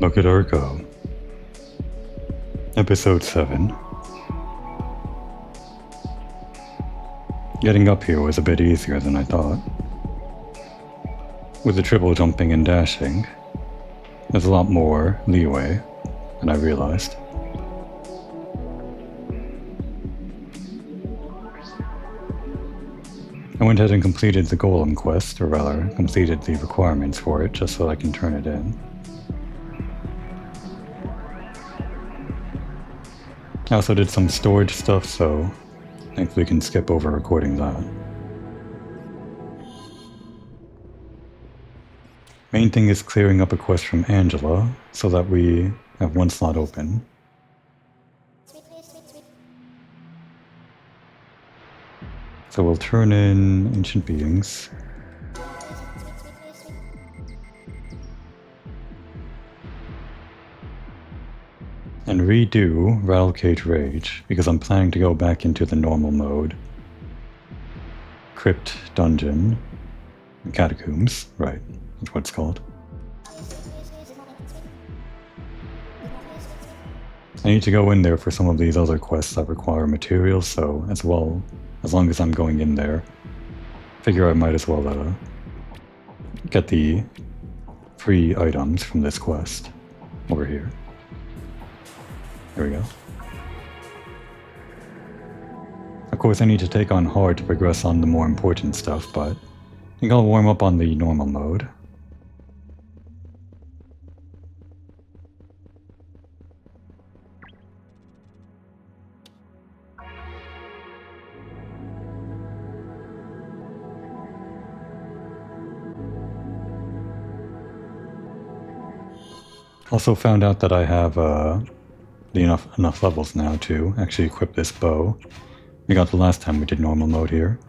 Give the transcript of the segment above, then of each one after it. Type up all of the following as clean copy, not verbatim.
Look at her go. Episode 7. Getting up here was a bit easier than I thought. With the triple jumping and dashing, there's a lot more leeway than I realized. I went ahead and completed the golem quest, or rather, completed the requirements for it just so I can turn it in. I also did some storage stuff, so I think we can skip over recording that. Main thing is clearing up a quest from Angela, so that we have one slot open. So we'll turn in Ancient Beings. And redo Rattlecage Rage, because I'm planning to go back into the normal mode. Crypt Dungeon. Catacombs, right, that's what it's called. I need to go in there for some of these other quests that require materials, so as long as I'm going in there, figure I might as well get the free items from this quest over here. There we go. Of course I need to take on hard to progress on the more important stuff, but I think I'll warm up on the normal mode. Also found out that I have enough levels now to actually equip this bow. We got the last time we did normal mode here.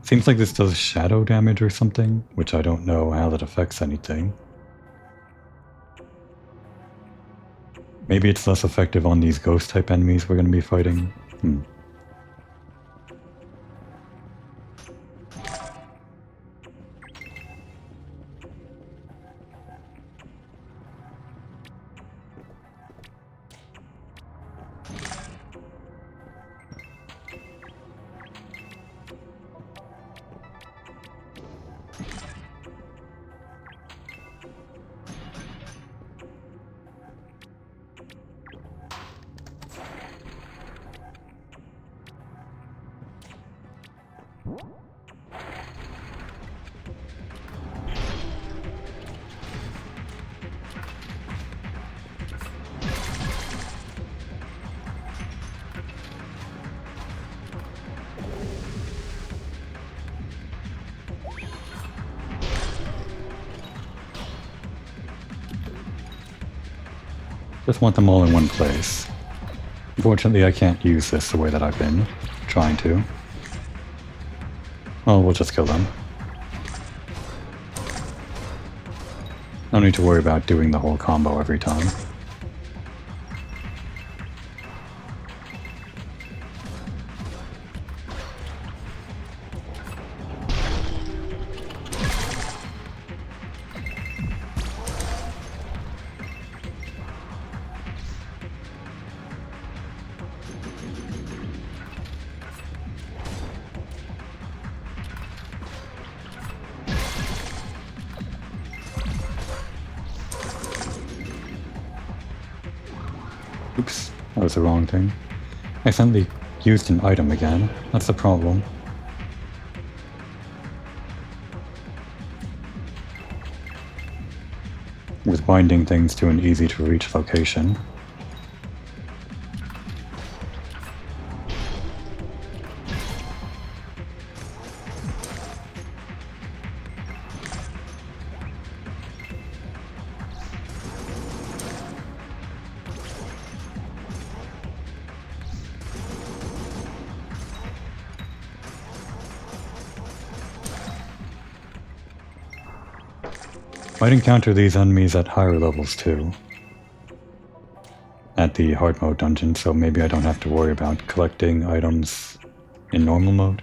Seems like this does shadow damage or something, which I don't know how that affects anything. Maybe it's less effective on these ghost type enemies we're going to be fighting. Just want them all in one place. Unfortunately, I can't use this the way that I've been trying to. Well, we'll just kill them. No need to worry about doing the whole combo every time. Oops, that was the wrong thing. I accidentally used an item again. That's the problem. With binding things to an easy to reach location. Might encounter these enemies at higher levels too. At the hard mode dungeon, so maybe I don't have to worry about collecting items in normal mode.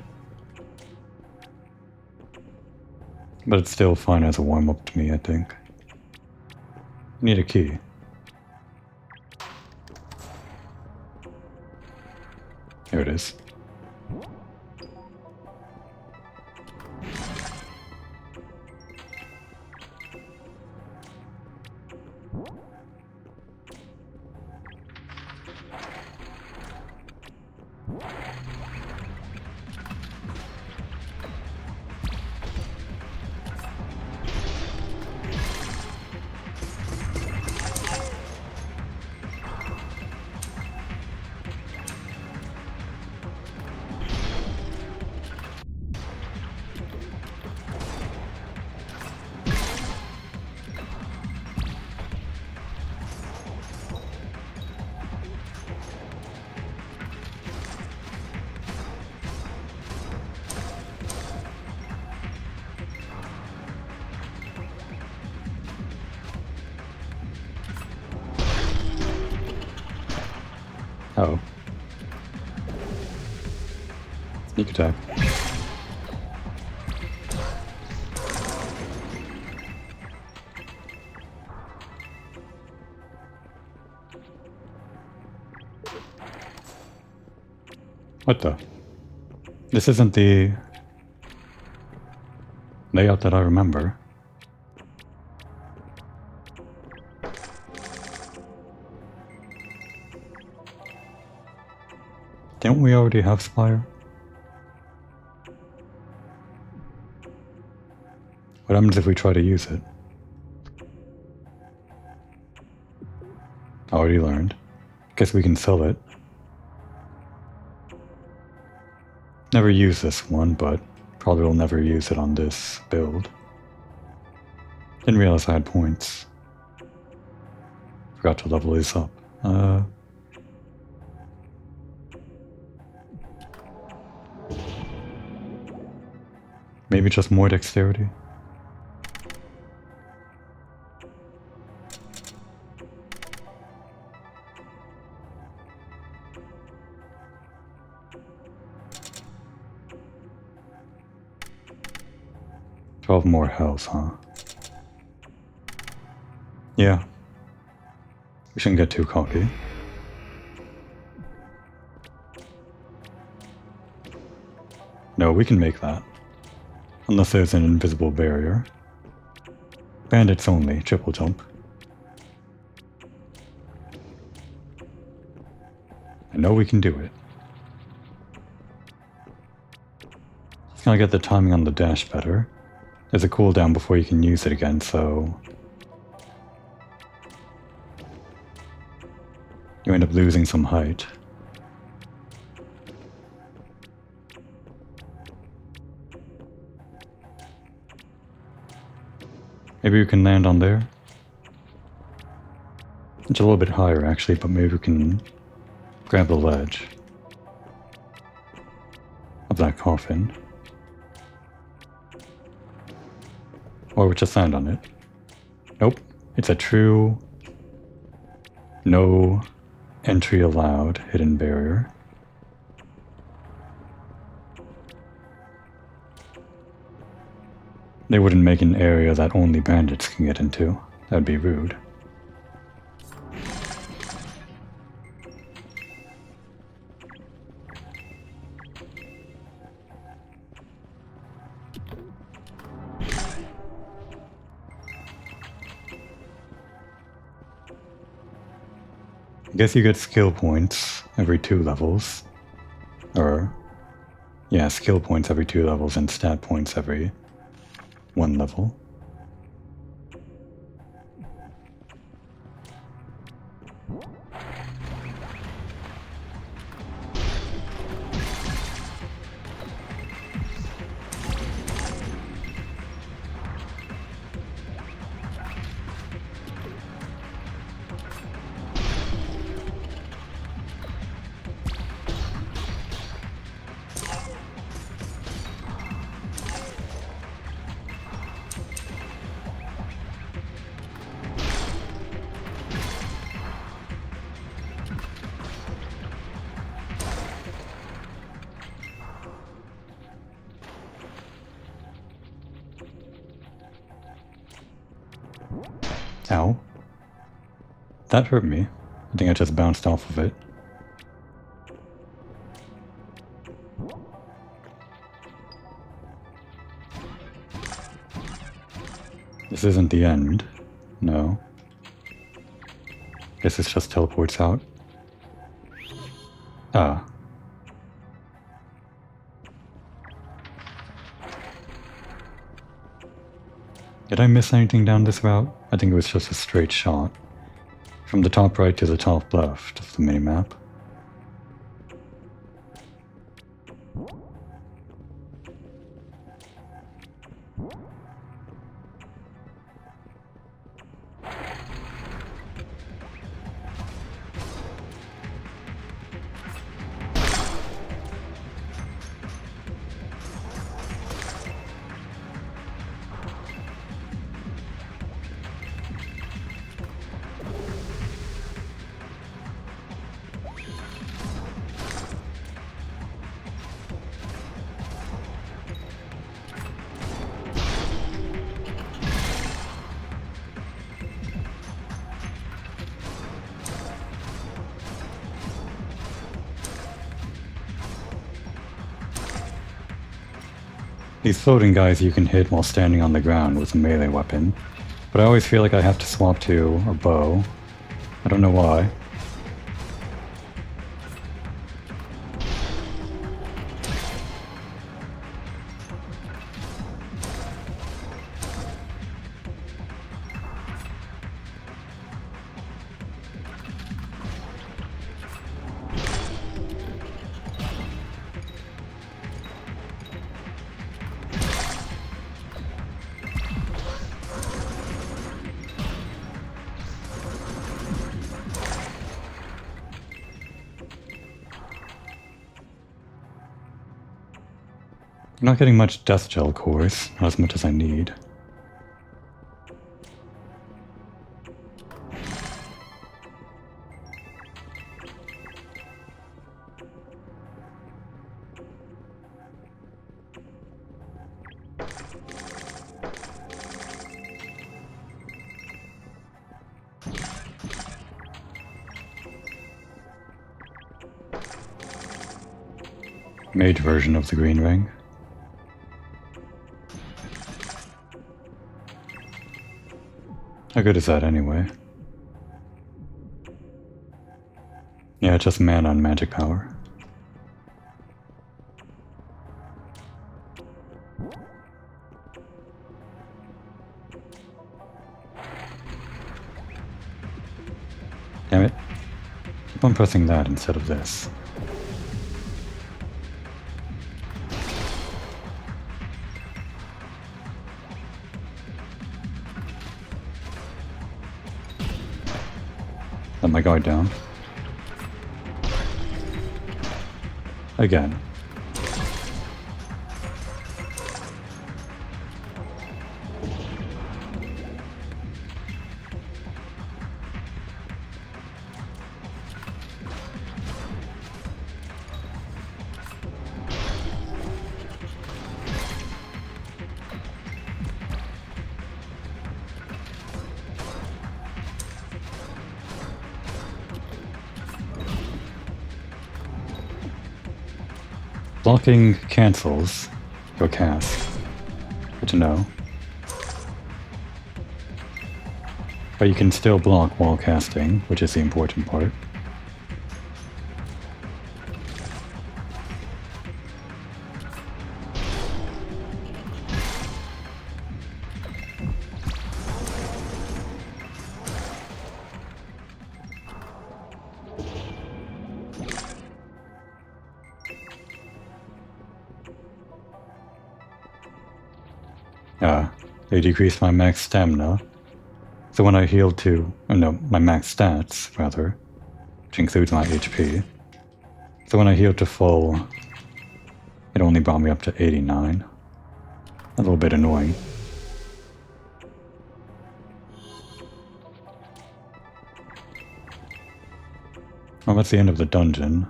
But it's still fine as a warm-up to me, I think. Need a key. Here it is. Oh. Sneak attack. What the? This isn't the layout that I remember. Didn't we already have Spire? What happens if we try to use it? Already learned. Guess we can sell it. Never use this one, but probably will never use it on this build. Didn't realize I had points. Forgot to level this up. Maybe just more dexterity? $12 more health, huh? Yeah. We shouldn't get too cocky. No, we can make that. Unless there's an invisible barrier. Bandits only, triple jump. I know we can do it. Just gotta get the timing on the dash better. There's a cooldown before you can use it again, so you end up losing some height. Maybe we can land on there. It's a little bit higher actually, but maybe we can grab the ledge of that coffin. Or we just land on it. Nope, it's a true no entry allowed hidden barrier. They wouldn't make an area that only bandits can get into. That'd be rude. I guess you get skill points every 2 levels. Or, yeah, skill points every 2 levels and stat points every 1 level. Ow. That hurt me. I think I just bounced off of it. This isn't the end. No. Guess this just teleports out. Ah. Did I miss anything down this route? I think it was just a straight shot. From the top right to the top left of the minimap. These floating guys you can hit while standing on the ground with a melee weapon, but I always feel like I have to swap to a bow. I don't know why. I'm not getting much death gel cores, not as much as I need. Mage version of the green ring. How good is that anyway? Yeah, it's just mana and magic power. Damn it. Keep on pressing that instead of this. Let my guard down. Again. Blocking cancels your cast. Good to know. But you can still block while casting, which is the important part. They decreased my max stamina. So when I healed to, my max stats, rather, which includes my HP. So when I healed to full, it only brought me up to 89. A little bit annoying. Well, that's the end of the dungeon.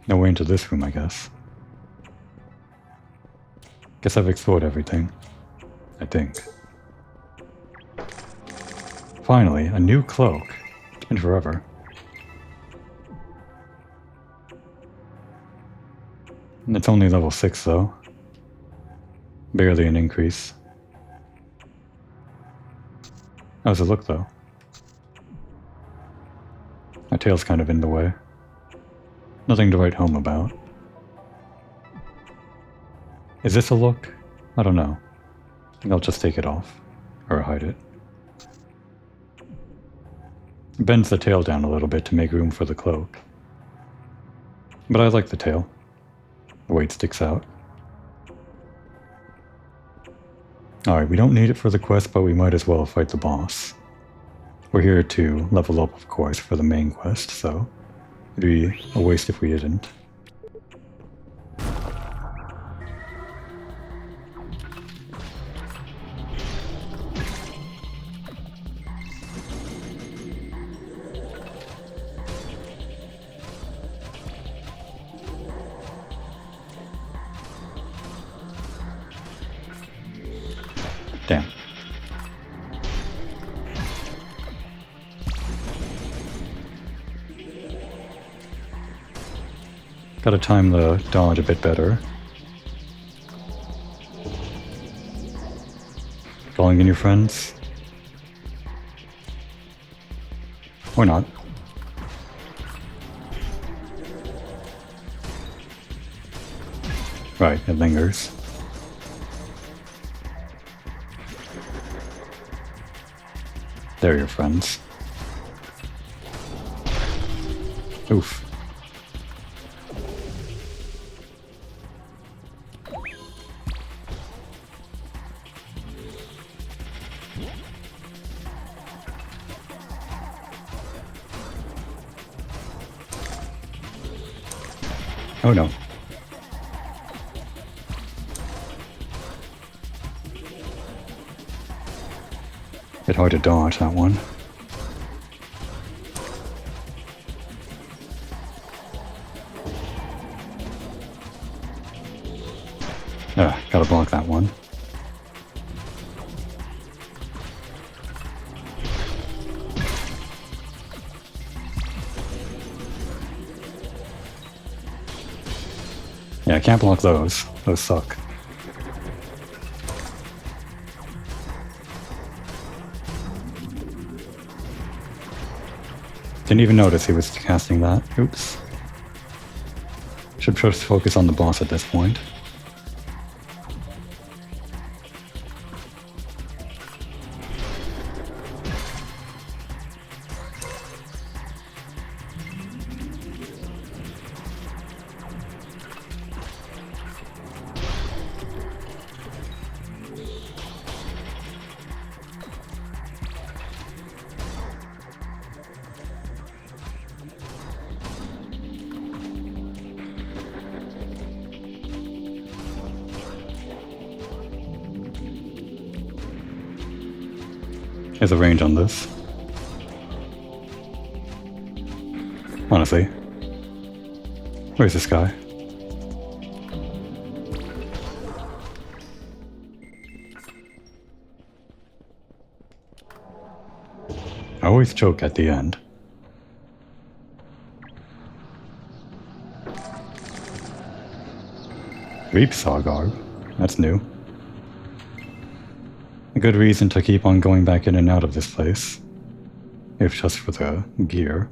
No way into this room, I guess. Guess I've explored everything. I think. Finally, a new cloak. It's been forever. It's only level 6 though. Barely an increase. How does it look though? My tail's kind of in the way. Nothing to write home about. Is this a look? I don't know. I think I'll just take it off. Or hide it. It bends the tail down a little bit to make room for the cloak. But I like the tail. The way it sticks out. Alright, we don't need it for the quest, but we might as well fight the boss. We're here to level up, of course, for the main quest, so it'd be a waste if we didn't. Damn. Gotta time the dodge a bit better. Calling in your friends? Or not. Right, it lingers. They're your friends. Oof. Oh no. Bit hard to dodge that one. Gotta block that one. Yeah, I can't block those. Those suck. Didn't even notice he was casting that. Oops. Should just focus on the boss at this point. There's a range on this. Honestly. Where's this guy? I always choke at the end. Reap saw garb. That's new. A good reason to keep on going back in and out of this place. If just for the gear.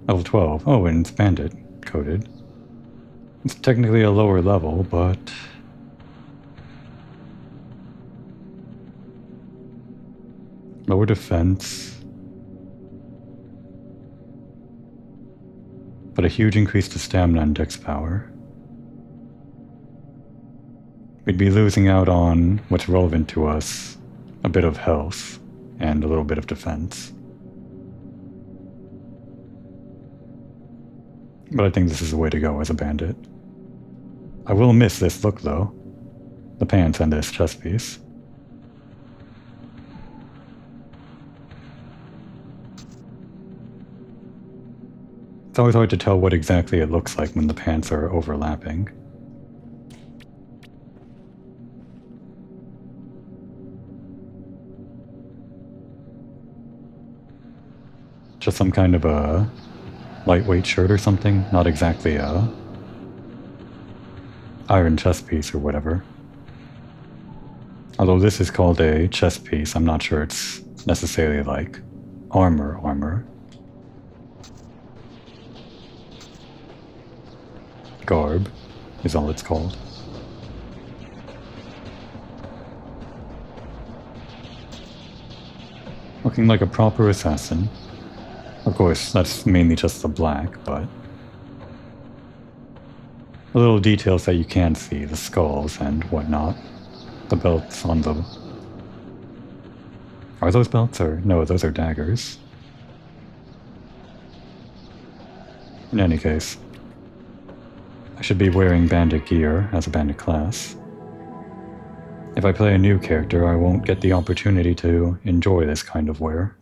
Level 12. Oh, and it's bandit coded. It's technically a lower level, but... lower defense. But a huge increase to stamina and dex power. We'd be losing out on what's relevant to us, a bit of health and a little bit of defense. But I think this is the way to go as a bandit. I will miss this look though. The pants and this chest piece. It's always hard to tell what exactly it looks like when the pants are overlapping. Just some kind of a lightweight shirt or something, not exactly a iron chest piece or whatever. Although this is called a chest piece, I'm not sure it's necessarily like armor. Garb is all it's called. Looking like a proper assassin. Of course, that's mainly just the black, but the little details that you can see, the skulls and whatnot. The belts on the... Are those belts or... No, those are daggers. In any case, I should be wearing bandit gear as a bandit class. If I play a new character, I won't get the opportunity to enjoy this kind of wear.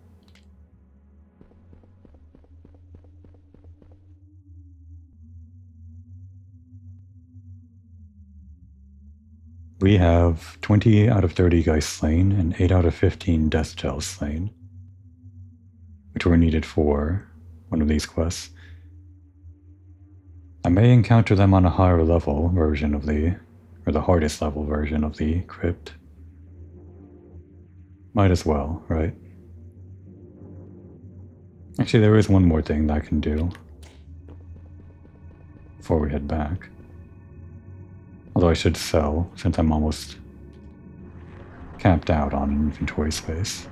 We have 20 out of 30 guys slain and 8 out of 15 death gels slain, which were needed for one of these quests. I may encounter them on a higher level version of the, or the hardest level version of the crypt. Might as well, right? Actually, there is one more thing that I can do before we head back. Although I should sell, since I'm almost capped out on inventory space.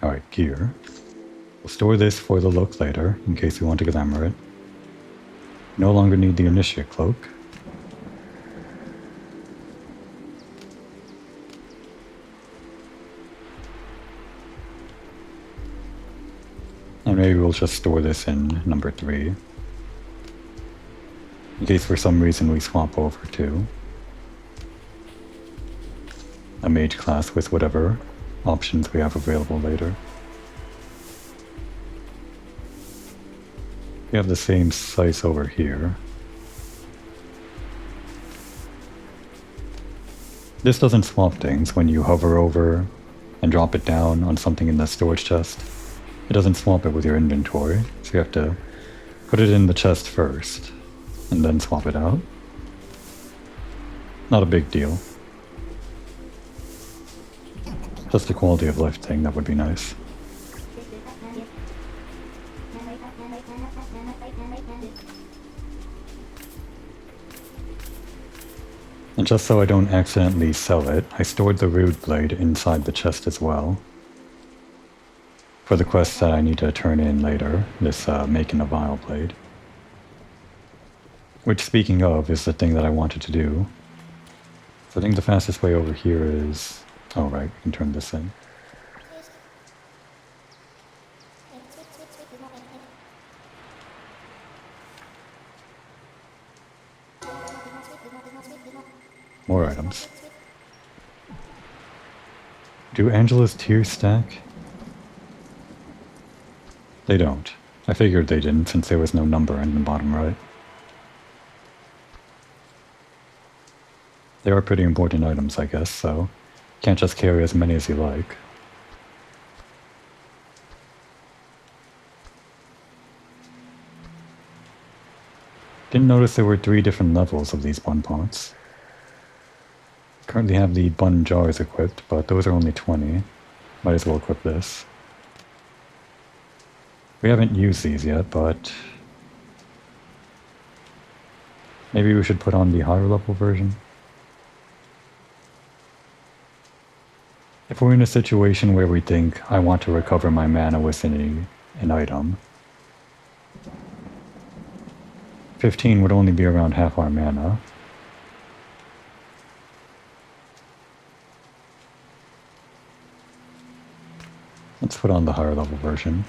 Alright, gear. We'll store this for the look later, in case we want to glamour it. No longer need the initiate cloak. And maybe we'll just store this in number 3. In case for some reason we swap over to a mage class with whatever options we have available later. We have the same size over here. This doesn't swap things when you hover over and drop it down on something in the storage chest. It doesn't swap it with your inventory, so you have to put it in the chest first and then swap it out. Not a big deal. Just a quality of life thing that would be nice. And just so I don't accidentally sell it, I stored the Rude Blade inside the chest as well. For the quest that I need to turn in later, this making a Vile Blade. Which, speaking of, is the thing that I wanted to do. So I think the fastest way over here is... Oh right, we can turn this in. More items. Do Angela's tears stack? They don't. I figured they didn't since there was no number in the bottom right. They are pretty important items, I guess, so can't just carry as many as you like. Didn't notice there were 3 different levels of these bun pots. Currently have the bun jars equipped, but those are only 20. Might as well equip this. We haven't used these yet, but maybe we should put on the higher level version. If we're in a situation where we think I want to recover my mana within an item, 15 would only be around half our mana. Let's put on the higher level version.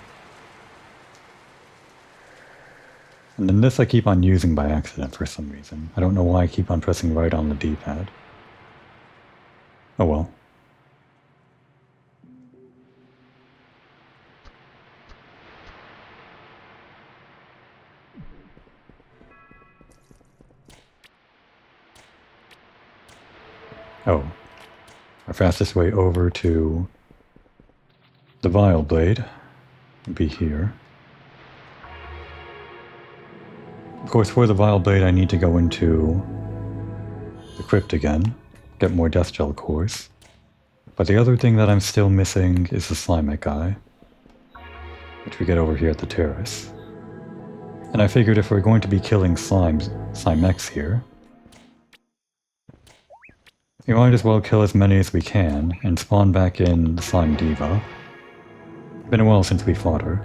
And then this I keep on using by accident for some reason. I don't know why I keep on pressing right on the D-pad. Oh well. Oh, our fastest way over to the vial blade would be here. Of course, for the vial blade I need to go into the crypt again, get more death gel cores. But the other thing that I'm still missing is the slime guy, which we get over here at the terrace. And I figured if we're going to be killing slime X here, we might as well kill as many as we can and spawn back in the slime diva. Been a while since we fought her.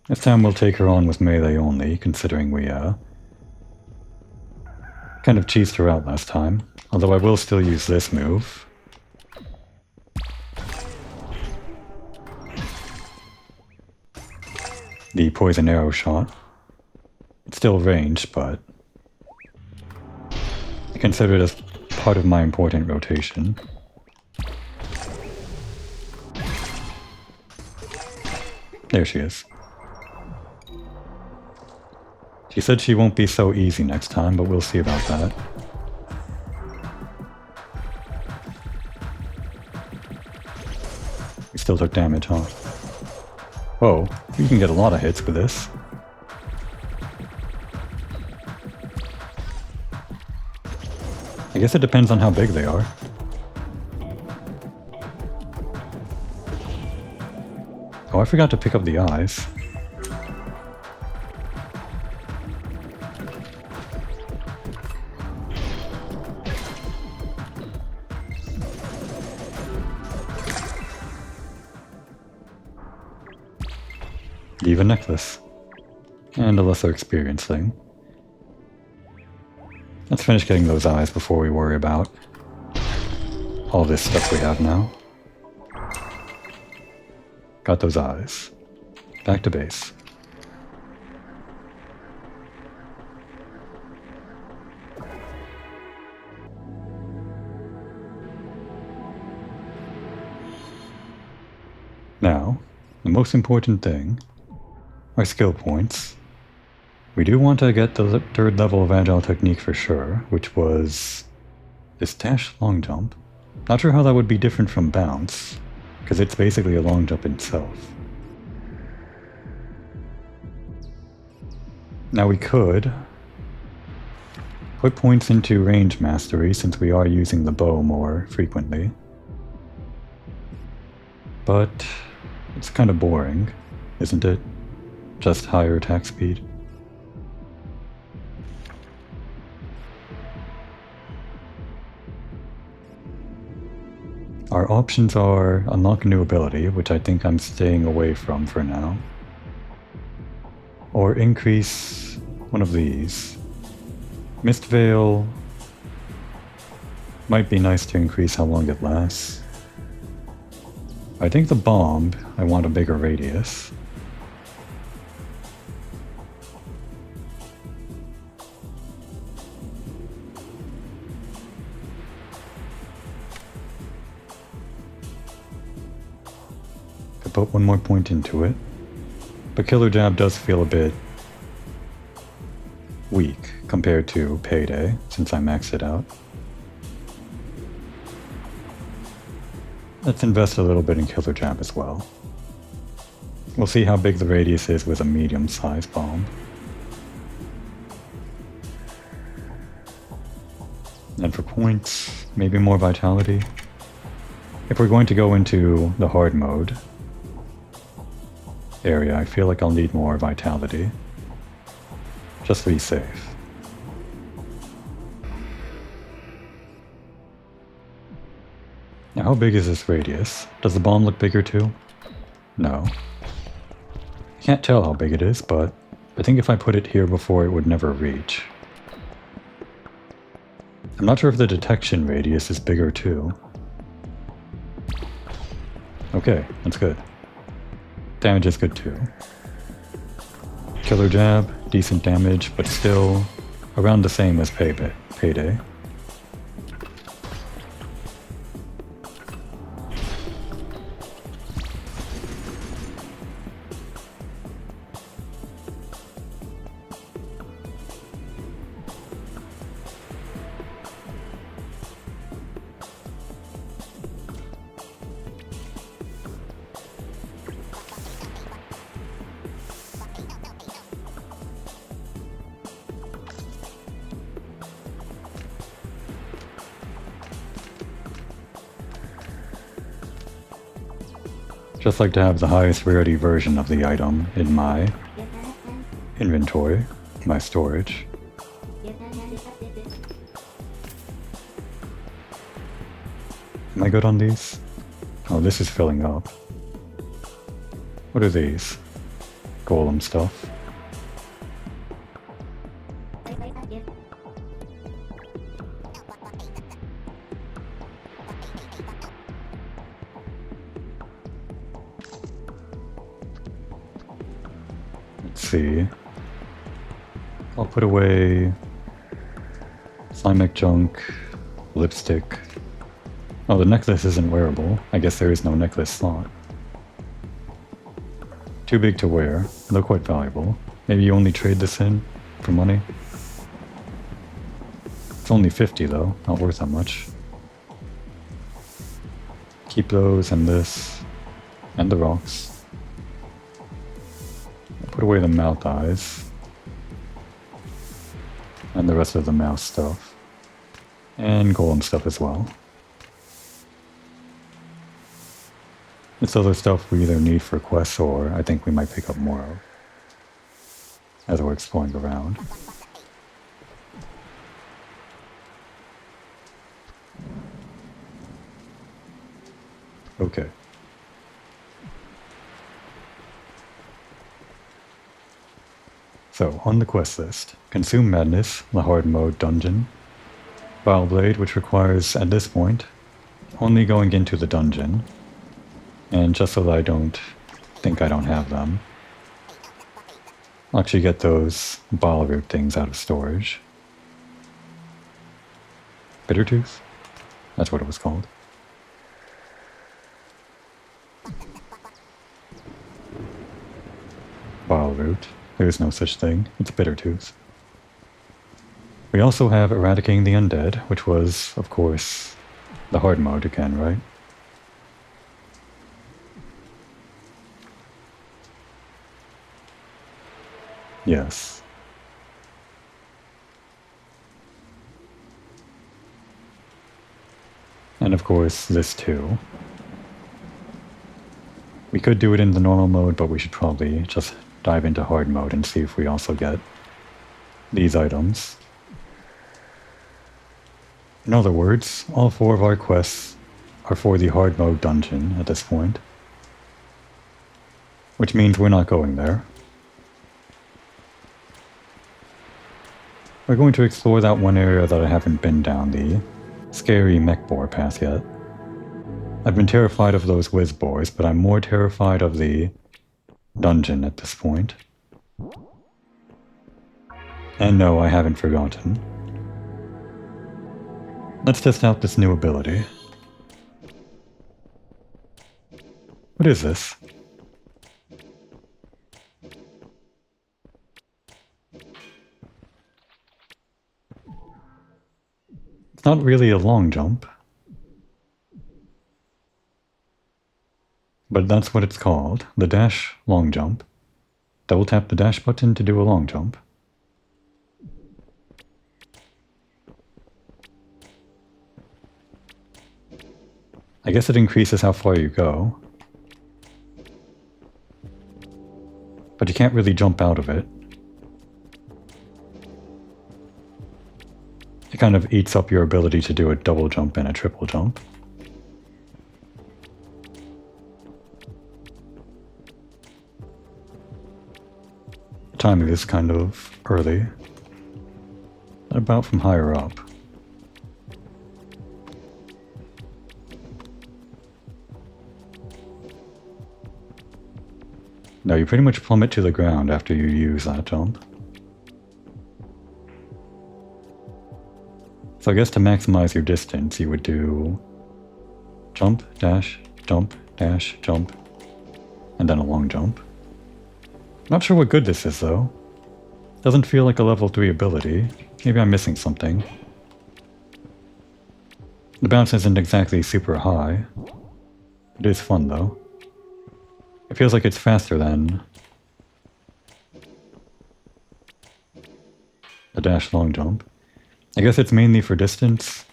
This time we'll take her on with melee only, considering we kind of cheesed her out last time. Although I will still use this move. The poison arrow shot. It's still ranged, but I consider it as part of my important rotation. There she is. She said she won't be so easy next time, but we'll see about that. We still took damage, huh? Whoa, we can get a lot of hits with this. I guess it depends on how big they are. Oh, I forgot to pick up the eyes. Leave a necklace. And a lesser experience thing. Let's finish getting those eyes before we worry about all this stuff we have now. Got those eyes. Back to base. Now, the most important thing are skill points. We do want to get the third level of Agile Technique for sure, which was this dash long jump. Not sure how that would be different from bounce, because it's basically a long jump itself. Now we could put points into range mastery since we are using the bow more frequently. But it's kind of boring, isn't it? Just higher attack speed. Our options are unlock a new ability, which I think I'm staying away from for now. Or increase one of these. Mist Veil might be nice to increase how long it lasts. I think the bomb, I want a bigger radius. Put one more point into it. But Killer Jab does feel a bit weak compared to Payday, since I maxed it out. Let's invest a little bit in Killer Jab as well. We'll see how big the radius is with a medium-sized bomb. And for points, maybe more vitality. If we're going to go into the hard mode area, I feel like I'll need more vitality. Just to be safe. Now how big is this radius? Does the bomb look bigger too? No. I can't tell how big it is, but I think if I put it here before it would never reach. I'm not sure if the detection radius is bigger too. Okay, that's good. Damage is good too. Killer jab, decent damage, but still around the same as Payday. Just like to have the highest rarity version of the item in my inventory, my storage. Am I good on these? Oh, this is filling up. What are these? Golem stuff. See. I'll put away Slimek junk, lipstick. Oh, the necklace isn't wearable. I guess there is no necklace slot. Too big to wear, though quite valuable. Maybe you only trade this in for money. It's only 50 though, not worth that much. Keep those and this, and the rocks. Put away the mouth eyes and the rest of the mouse stuff and golem stuff as well. This other stuff we either need for quests or I think we might pick up more of as we're exploring around. Okay. So, on the quest list, Consume Madness, the hard mode dungeon, Vile Blade, which requires, at this point, only going into the dungeon, and just so that I don't think I don't have them, I'll actually get those bile root things out of storage. Bittertooth? That's what it was called. Bile root. There's no such thing. It's Bittertooth. We also have Eradicating the Undead, which was, of course, the hard mode again, right? Yes. And of course, this too. We could do it in the normal mode, but we should probably just dive into hard mode and see if we also get these items. In other words, all 4 of our quests are for the hard mode dungeon at this point, which means we're not going there. We're going to explore that one area that I haven't been down, the scary mech boar path yet. I've been terrified of those whiz boars, but I'm more terrified of the dungeon at this point. And no, I haven't forgotten. Let's test out this new ability. What is this? It's not really a long jump. But that's what it's called, the dash long jump. Double tap the dash button to do a long jump. I guess it increases how far you go. But you can't really jump out of it. It kind of eats up your ability to do a double jump and a triple jump. Timing is kind of early. About from higher up. No, you pretty much plummet to the ground after you use that jump. So I guess to maximize your distance, you would do jump, dash, jump, dash, jump, and then a long jump. Not sure what good this is though. Doesn't feel like a level 3 ability. Maybe I'm missing something. The bounce isn't exactly super high. It is fun though. It feels like it's faster than a dash long jump. I guess it's mainly for distance,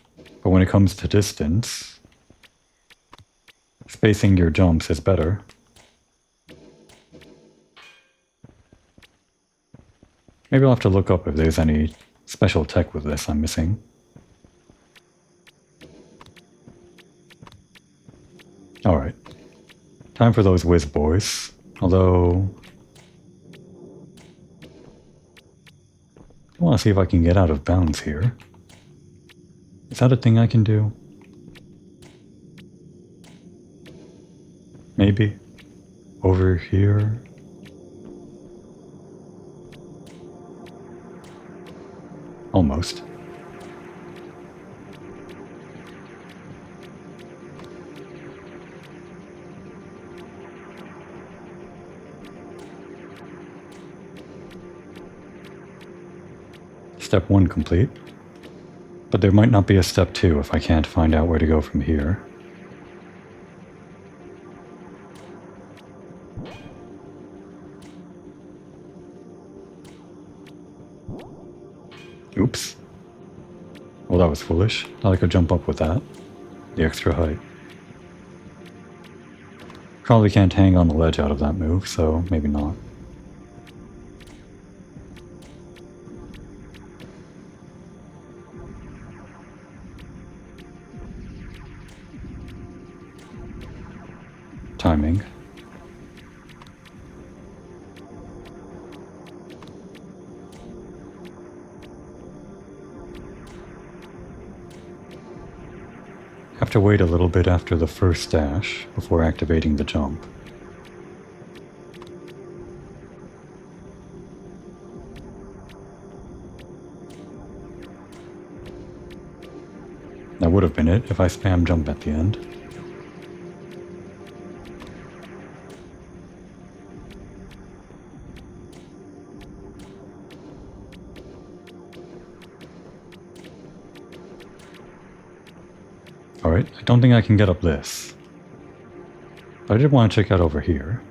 but when it comes to distance, spacing your jumps is better. Maybe I'll have to look up if there's any special tech with this I'm missing. Alright. Time for those whiz boys. Although I want to see if I can get out of bounds here. Is that a thing I can do? Maybe. Over here. Almost. Step 1 complete. But there might not be a step 2 if I can't find out where to go from here. Oops. Well, that was foolish. Thought I could jump up with that. The extra height. Probably can't hang on the ledge out of that move, so maybe not. Timing. Have to wait a little bit after the first dash before activating the jump. That would have been it if I spam jump at the end. Alright, I don't think I can get up this. But I did want to check out over here.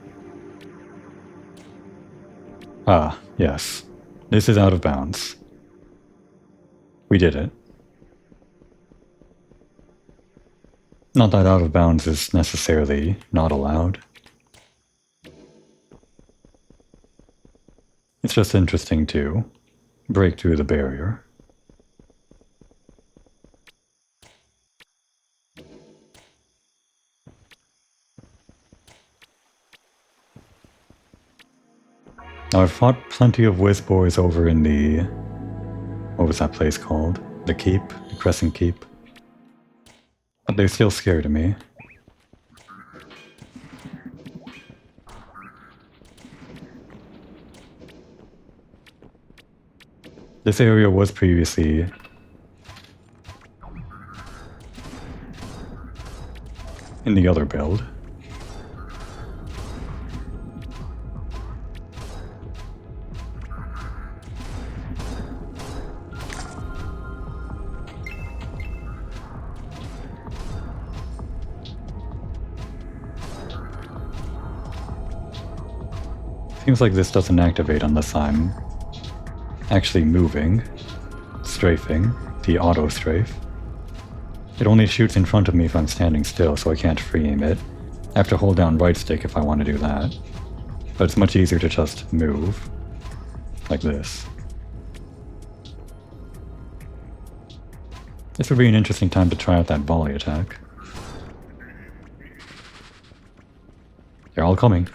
Ah, yes. This is out of bounds. We did it. Not that out of bounds is necessarily not allowed. It's just interesting to break through the barrier. Now I've fought plenty of whiz boys over in the... what was that place called? The Keep? The Crescent Keep? But they're still scared of me. This area was previously in the other build. Seems like this doesn't activate unless I'm actually moving, strafing, the auto strafe. It only shoots in front of me if I'm standing still, so I can't free aim it. I have to hold down right stick if I want to do that. But it's much easier to just move, like this. This would be an interesting time to try out that volley attack. They're all coming.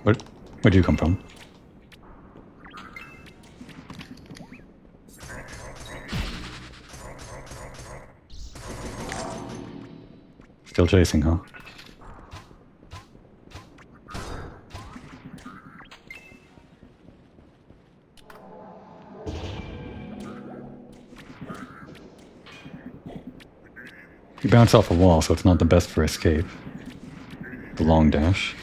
Where'd you come from? Still chasing, huh? You bounce off a wall, so it's not the best for escape. The long dash.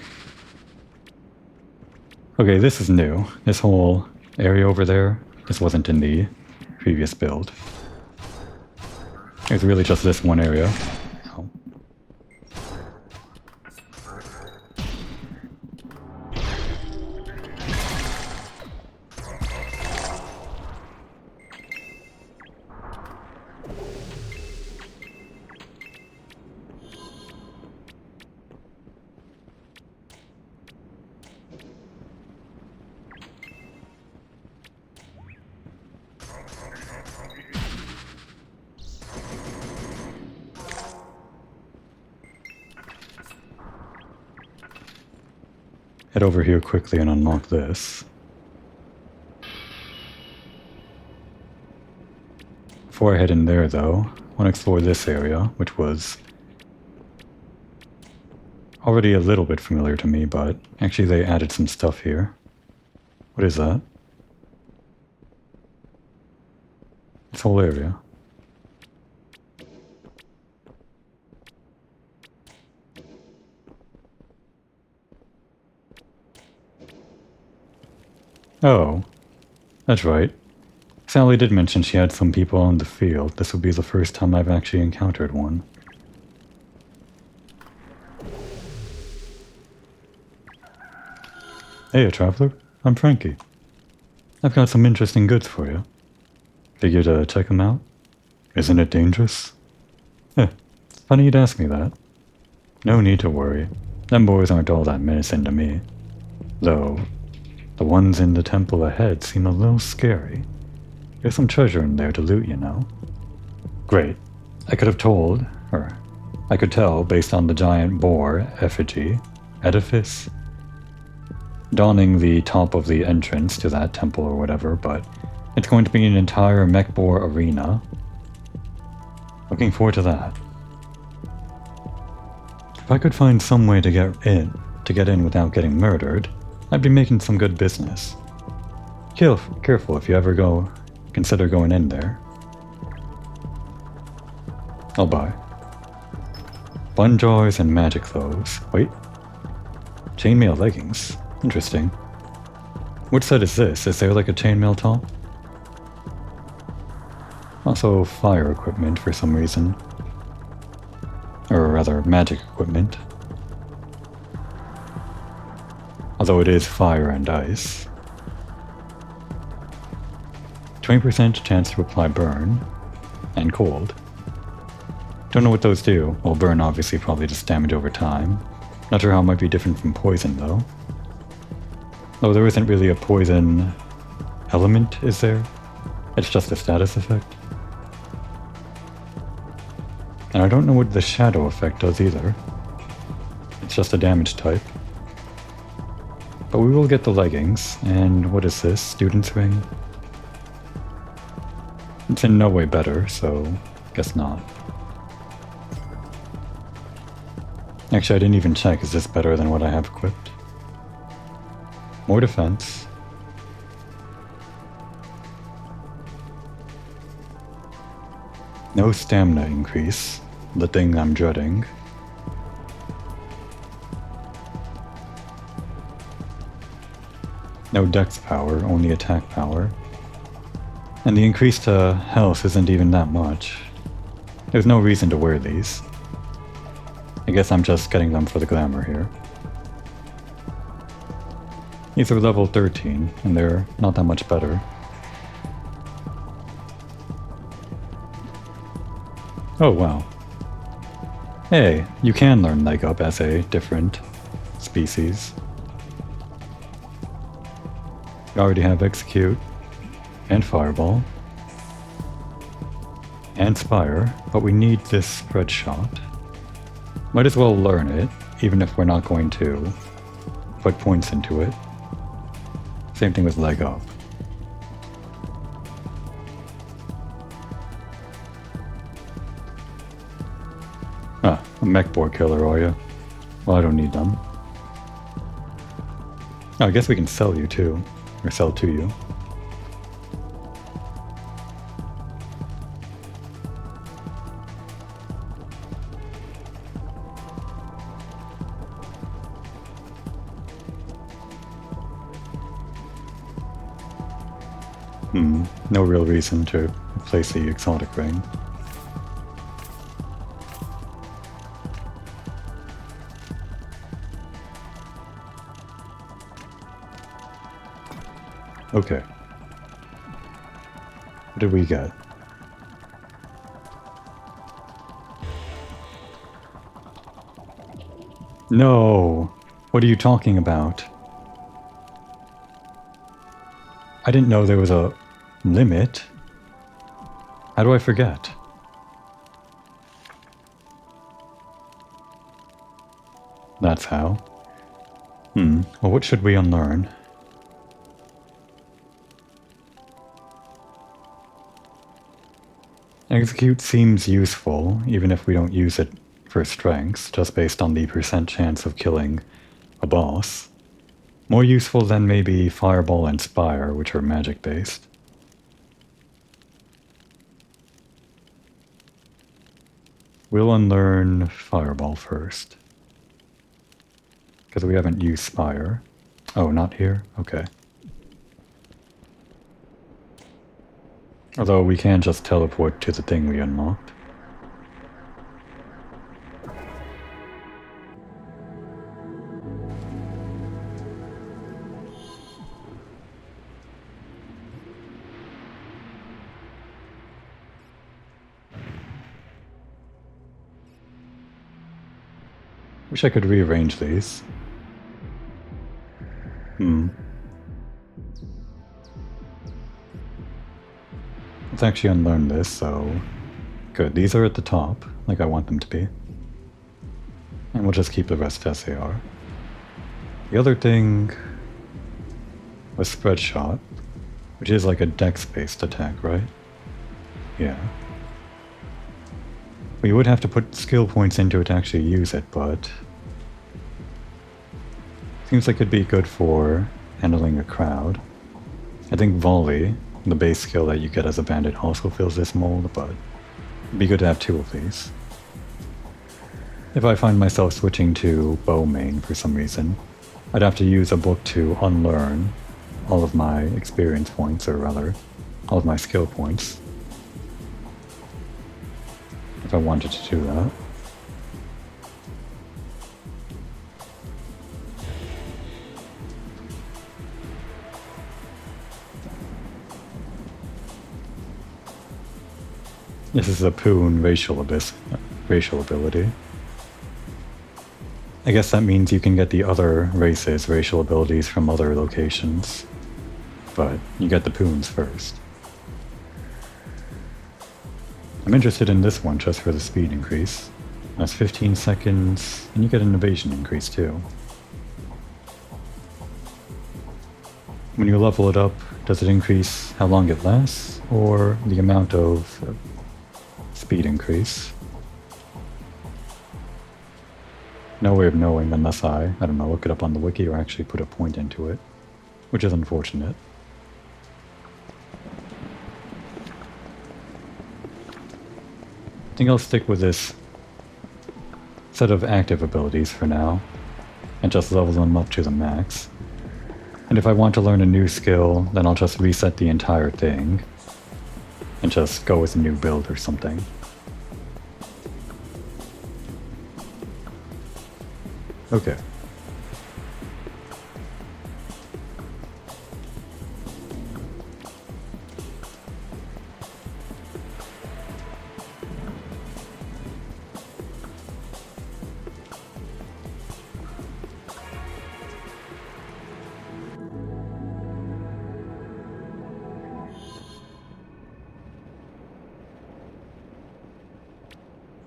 Okay, this is new. This whole area over there, this wasn't in the previous build. It's really just this one area. Oh. Head over here quickly and unlock this. Before I head in there though, I want to explore this area, which was already a little bit familiar to me, but actually they added some stuff here. What is that? This whole area. Oh, that's right. Sally did mention she had some people on the field. This would be the first time I've actually encountered one. Hey, traveler. I'm Frankie. I've got some interesting goods for you. Figure to check them out? Isn't it dangerous? Funny you'd ask me that. No need to worry. Them boys aren't all that menacing to me. Though, the ones in the temple ahead seem a little scary. There's some treasure in there to loot, you know. Great. I could tell based on the giant boar effigy, edifice, donning the top of the entrance to that temple or whatever, but it's going to be an entire mech boar arena. Looking forward to that. If I could find some way to get in without getting murdered, I'd be making some good business. Careful if you ever consider going in there. I'll buy. Bun jars and magic clothes. Wait. Chainmail leggings. Interesting. What set is this? Is there like a chainmail top? Also fire equipment for some reason. Or rather, magic equipment. Although it is fire and ice. 20% chance to apply burn and cold. Don't know what those do. Well, burn obviously probably just damage over time. Not sure how it might be different from poison though. Though there isn't really a poison element, is there? It's just a status effect. And I don't know what the shadow effect does either. It's just a damage type. But we will get the leggings, and what is this? Student's ring? It's in no way better, so guess not. Actually, I didn't even check, is this better than what I have equipped? More defense. No stamina increase, the thing I'm dreading. No dex power, only attack power. And the increase to health isn't even that much. There's no reason to wear these. I guess I'm just getting them for the glamour here. These are level 13, and they're not that much better. Oh wow. Hey, you can learn Leg Up as a different species. We already have Execute, and Fireball, and Spire, but we need this Spread Shot. Might as well learn it, even if we're not going to put points into it. Same thing with leg up. Ah, a mech board killer, are you? Well, I don't need them. Oh, I guess we can sell you too. Or sell to you. No real reason to replace the exotic ring. Okay. What did we get? No! What are you talking about? I didn't know there was a limit. How do I forget? That's how. Well, what should we unlearn? Execute seems useful, even if we don't use it for strengths, just based on the % chance of killing a boss. More useful than maybe Fireball and Spire, which are magic-based. We'll unlearn Fireball first. Because we haven't used Spire. Oh, not here? Okay. Although we can just teleport to the thing we unlocked. Wish I could rearrange these. Let's actually unlearn this, so... Good, these are at the top, like I want them to be. And we'll just keep the rest as they are. The other thing was Spread Shot, which is like a dex-based attack, right? Yeah. We would have to put skill points into it to actually use it, but... Seems like it'd be good for handling a crowd. I think Volley, the base skill that you get as a bandit, also fills this mold, but it'd be good to have two of these. If I find myself switching to bow main for some reason, I'd have to use a book to unlearn all of my experience points, or rather, all of my skill points. If I wanted to do that. This is a Poon racial ability. I guess that means you can get the other races' racial abilities from other locations, but you get the Poons first. I'm interested in this one just for the speed increase. That's 15 seconds, and you get an evasion increase too. When you level it up, does it increase how long it lasts, or the amount of speed increase? No way of knowing unless I don't know, look it up on the wiki or actually put a point into it, which is unfortunate. I think I'll stick with this set of active abilities for now, and just level them up to the max. And if I want to learn a new skill, then I'll just reset the entire thing, and just go with a new build or something. Okay.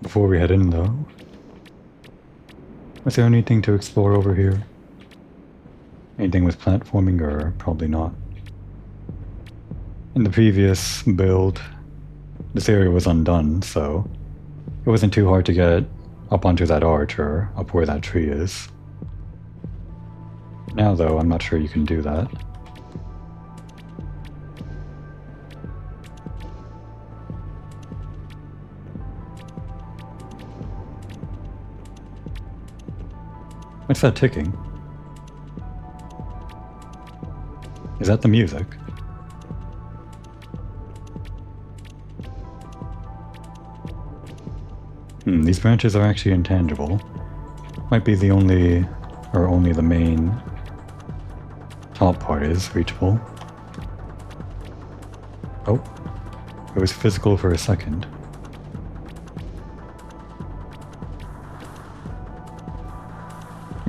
Before we head in though, is there anything to explore over here? Anything with platforming, or probably not. In the previous build, this area was undone, so it wasn't too hard to get up onto that arch or up where that tree is. Now though, I'm not sure you can do that. What's that ticking? Is that the music? These branches are actually intangible. Might be the only, or only the main top part is reachable. Oh, it was physical for a second.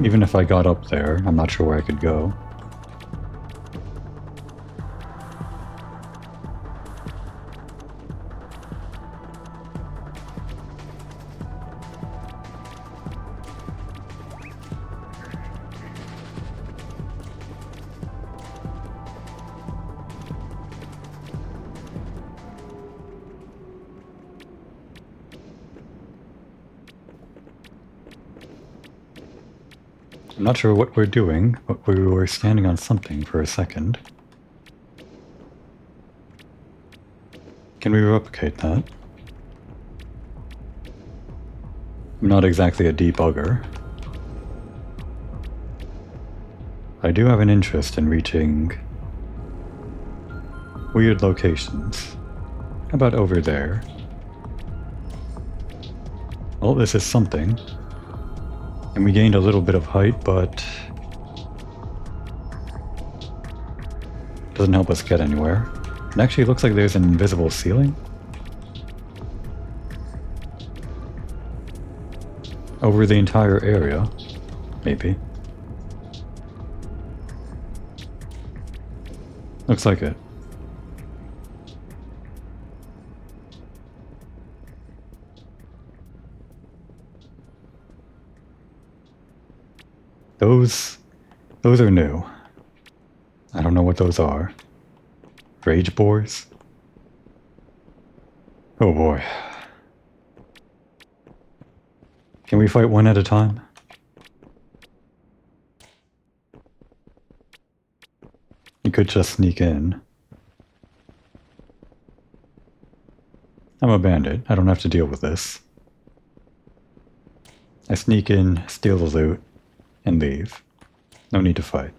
Even if I got up there, I'm not sure where I could go. I'm not sure what we're doing, but we were standing on something for a second. Can we replicate that? I'm not exactly a debugger. I do have an interest in reaching weird locations. How about over there? Well, this is something. And we gained a little bit of height, but doesn't help us get anywhere. It actually looks like there's an invisible ceiling over the entire area, maybe. Looks like it. Those are new. I don't know what those are. Rageboars? Oh boy. Can we fight one at a time? You could just sneak in. I'm a bandit. I don't have to deal with this. I sneak in, steal the loot, and leave. No need to fight.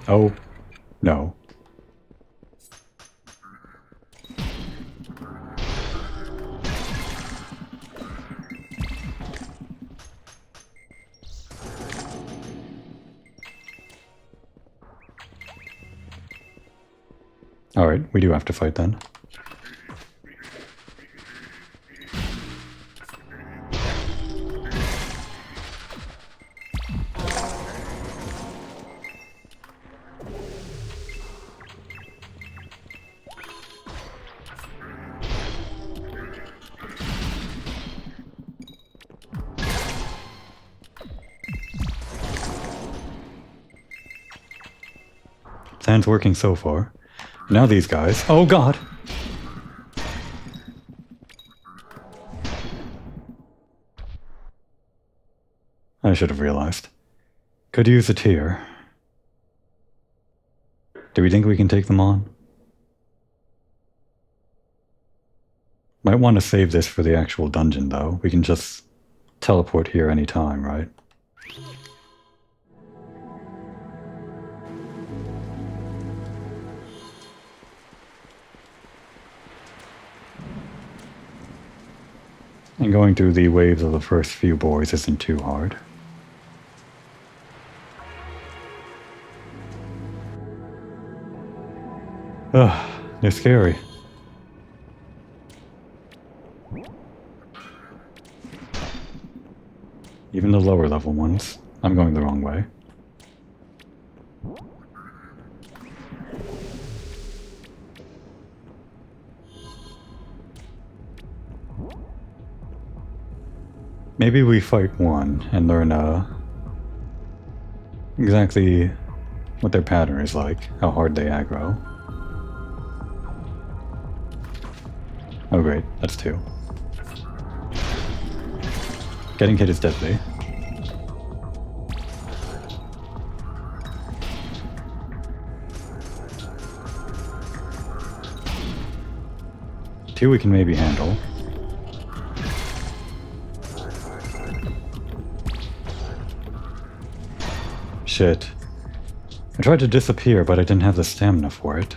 Oh, no. Alright, we do have to fight then. Plan's working so far. Now these guys. Oh god! I should have realized. Could use a tier. Do we think we can take them on? Might want to save this for the actual dungeon though. We can just teleport here anytime, right? And going through the waves of the first few boys isn't too hard. Ugh, they're scary. Even the lower level ones. I'm going the wrong way. Maybe we fight one and learn exactly what their pattern is like, how hard they aggro. Oh great, that's 2. Getting hit is deadly. Two we can maybe handle. Shit. I tried to disappear, but I didn't have the stamina for it.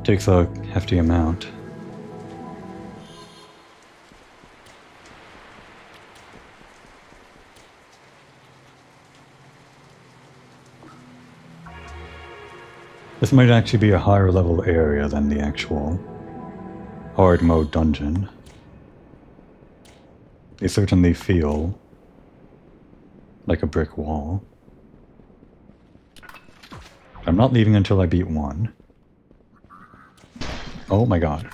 Takes a hefty amount. This might actually be a higher level area than the actual hard mode dungeon. They certainly feel like a brick wall. I'm not leaving until I beat 1. Oh my god.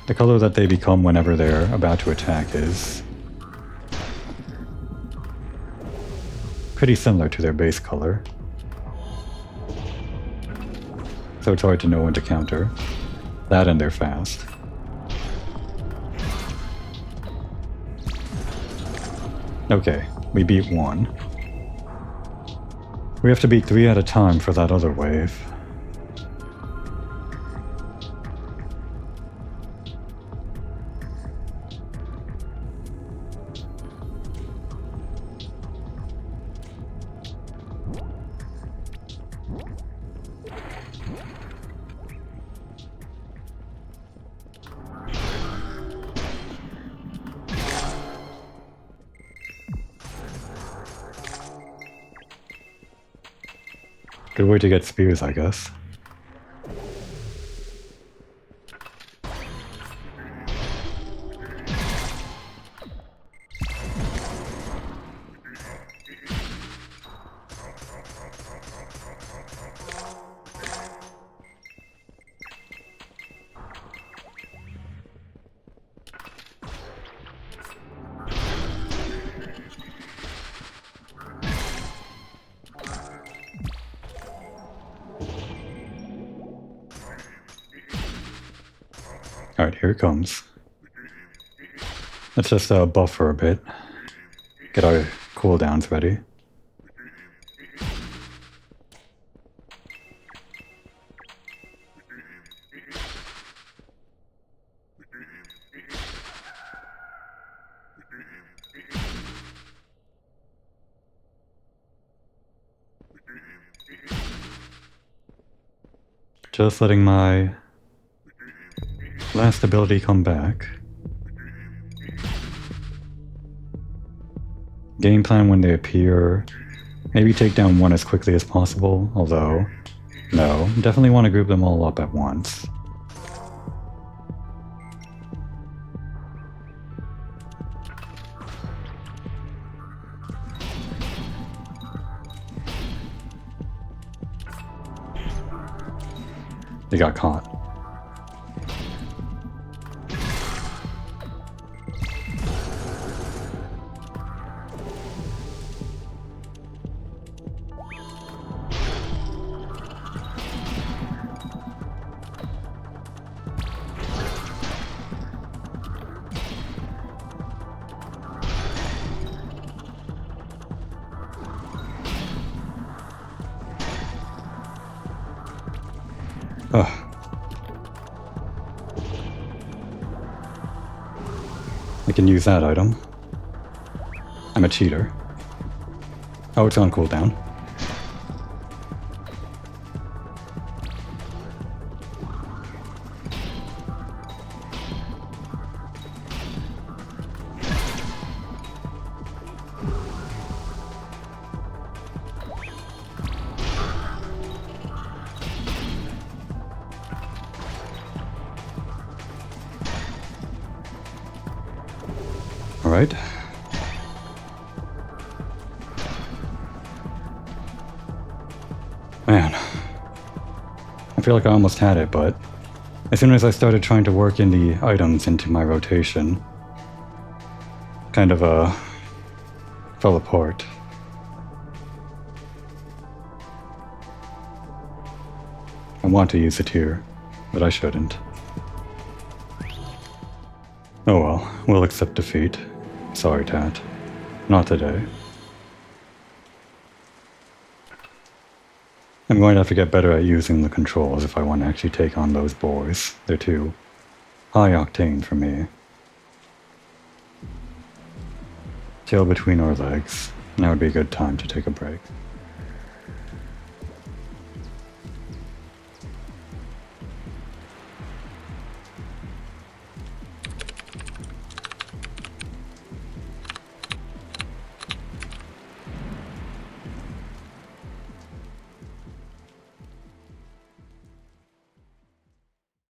The color that they become whenever they're about to attack is pretty similar to their base color. So it's hard to know when to counter. That and they're fast. Okay, we beat 1. We have to beat 3 at a time for that other wave. Good way to get spears, I guess. Alright, here it comes. Let's just buff for a bit. Get our cooldowns ready. Just letting my last ability come back. Game plan when they appear. Maybe take down 1 as quickly as possible, although, no, definitely want to group them all up at once. They got caught. Ugh. I can use that item. I'm a cheater. Oh, it's on cooldown. Alright. Man. I feel like I almost had it, but As soon as I started trying to work in the items into my rotation, kind of fell apart. I want to use it here, but I shouldn't. Oh well, we'll accept defeat. Sorry, Tat. Not today. I'm going to have to get better at using the controls if I want to actually take on those boars. They're too high octane for me. Tail between our legs. Now would be a good time to take a break.